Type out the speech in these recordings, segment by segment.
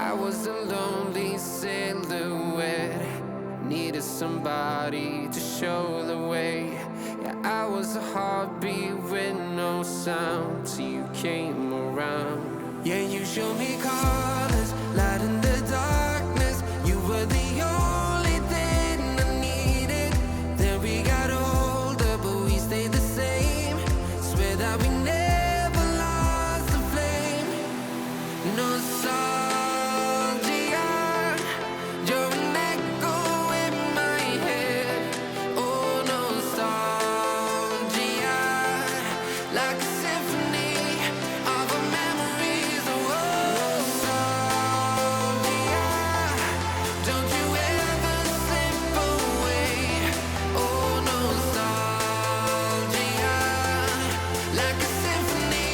I was a lonely silhouette, needed somebody to show the way. Yeah, I was a heartbeat with no sound till you came around. Yeah, you showed me colors, light in the darkness. You were the only thing I needed. Then we got older, but we stayed the same. Swear that we never lost the flame. Nostalgia, you're an echo in my head. Oh, nostalgia, like a symphony of our memories. Oh, nostalgia, don't you ever slip away. Oh, nostalgia, like a symphony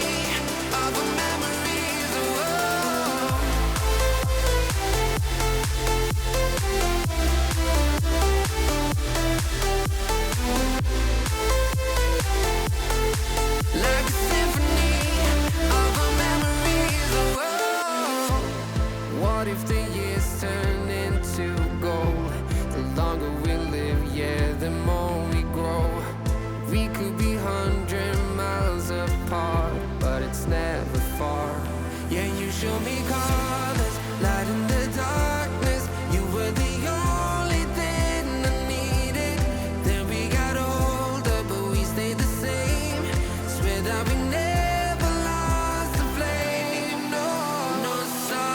of our memories. Oh, like a symphony of our memories. Oh, what if the years turn into gold? The longer we live, yeah, the more we grow. We could be 100 miles apart, but it's never far. Yeah, you show me colors, light in the darkness. You were the only thing I needed. Then we got older, but we stayed the same. Swear that we never lost the flame. No, nostalgia,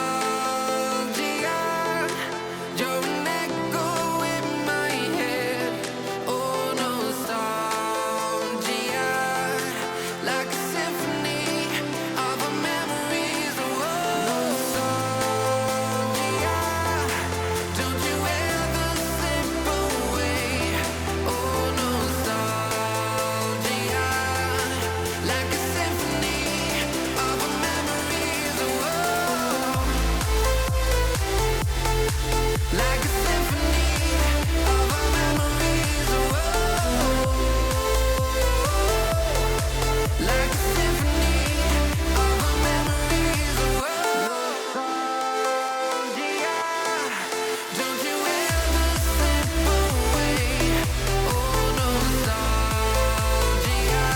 you're an echo in my head. Oh, nostalgia, like a symphony of our memories. Oh, nostalgia, don't you ever slip away. Oh, nostalgia, like a symphony of our memories. Oh, like a symphony of our memories. Oh, like a symphony of our memories. Oh, nostalgia, don't you ever slip away. Oh, nostalgia,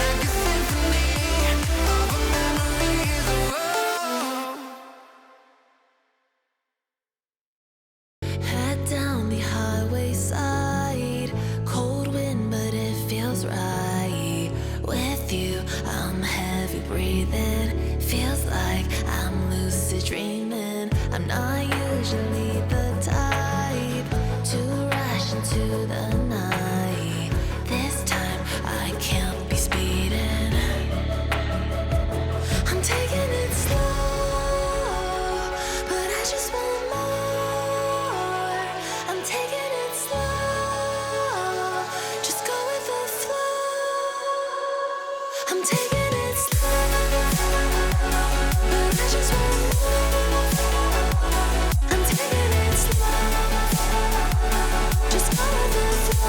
like a symphony of our memories. Oh, Head down the highway side, cold wind, but it feels right. With you, I'm heavy breathing. Feels like I'm lucid dreaming. I'm not usually the type to rush into the night. This time I can't be speeding. I'm taking it slow, but I just want more. I'm taking it slow, just go with the flow. I'm taking it slow, but I just want more. I'm taking it slow, just go with the flow.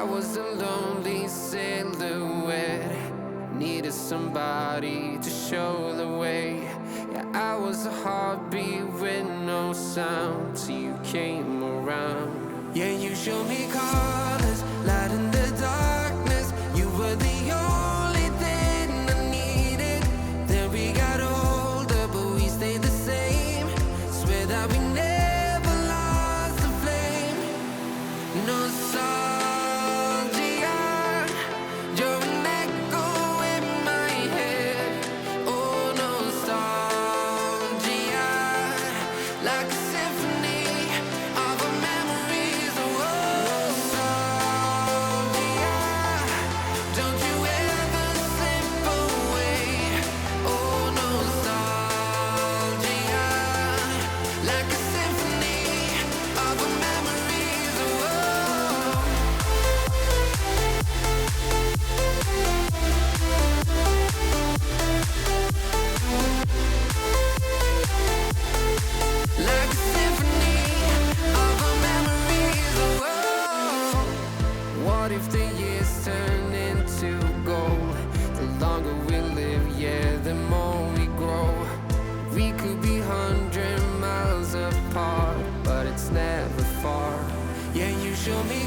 was a lonely silhouette, needed somebody to show the way. Yeah, I was a heartbeat with no sound till you came around. Yeah, you showed me colors, light in the darkness. You were the only thing I needed. Then we got older, but we stayed the same. Swear that we never lost the flame. Nostalgia, you're an echo in my head. Oh, nostalgia, like a symphony of our memories. Oh, nostalgia, don't you ever slip away. Oh, nostalgia, like a symphony of our memories. Oh, like a symphony of our memories. Oh, what if the years turn into gold? The longer we live, yeah, the more we grow. We could be 100 miles apart, but it's never far. Yeah, you show me